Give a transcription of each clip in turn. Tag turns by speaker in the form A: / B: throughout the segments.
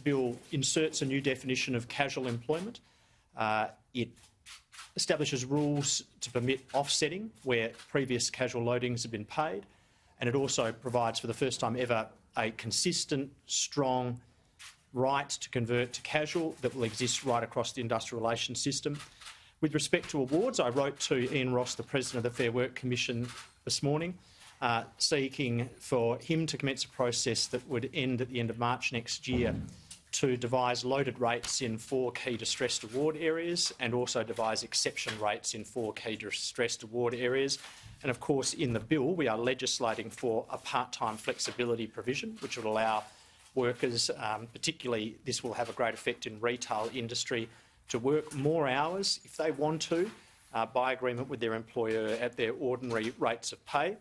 A: bill inserts a new definition of casual employment. It establishes rules to permit offsetting where previous casual loadings have been paid, and it also provides for the first time ever a consistent, strong right to convert to casual that will exist right across the industrial relations system. With respect to awards, I wrote to Ian Ross, the President of the Fair Work Commission, this morning, seeking for him to commence a process that would end at the end of March next year to devise loaded rates in 4 key distressed award areas and also devise exception rates in 4 key distressed award areas. And of course, in the bill, we are legislating for a part-time flexibility provision, which would allow workers, particularly this will have a great effect in retail industry, to work more hours if they want to, by agreement with their employer at their ordinary rates of pay.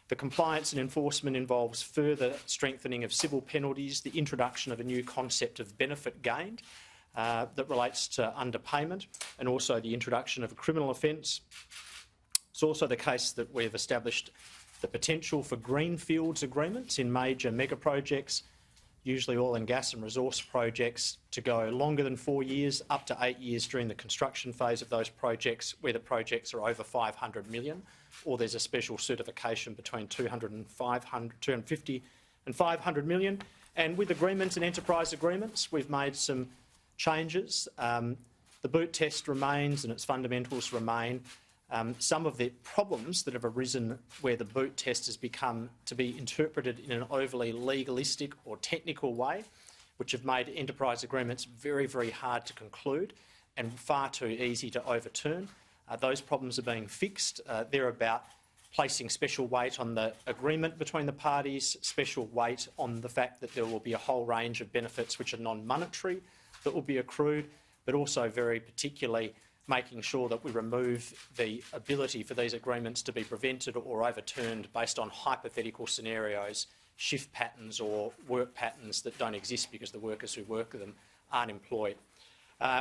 A: The compliance and enforcement involves further strengthening of civil penalties, the introduction of a new concept of benefit gained that relates to underpayment, and also the introduction of a criminal offence. It's also the case that we have established the potential for greenfields agreements in major mega projects, usually oil and gas and resource projects, to go longer than 4 years, up to 8 years during the construction phase of those projects, where the projects are over 500 million, or there's a special certification between 250 and 500 million. And with agreements and enterprise agreements, we've made some changes. The boot test remains and its fundamentals remain. Some of the problems that have arisen where the boot test has become to be interpreted in an overly legalistic or technical way, which have made enterprise agreements very, very hard to conclude and far too easy to overturn. Those problems are being fixed. They're about placing special weight on the agreement between the parties, special weight on the fact that there will be a whole range of benefits which are non-monetary that will be accrued, but also very particularly making sure that we remove the ability for these agreements to be prevented or overturned based on hypothetical scenarios, shift patterns or work patterns that don't exist because the workers who work them aren't employed.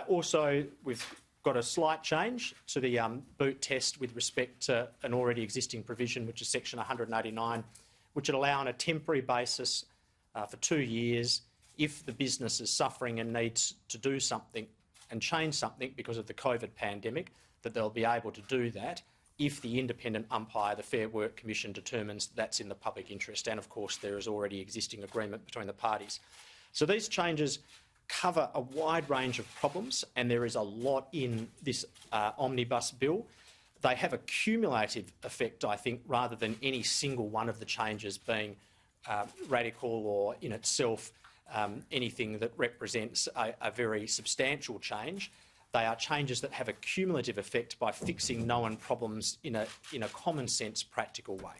A: Also, we've got a slight change to the boot test with respect to an already existing provision, which is section 189, which would allow on a temporary basis for 2 years, if the business is suffering and needs to do something and change something because of the COVID pandemic, that they'll be able to do that if the independent umpire, the Fair Work Commission, determines that's in the public interest. And of course, there is already existing agreement between the parties. So these changes cover a wide range of problems, and there is a lot in this omnibus bill. They have a cumulative effect, I think, rather than any single one of the changes being radical or in itself anything that represents a very substantial change. They are changes that have a cumulative effect by fixing known problems in a common sense, practical way.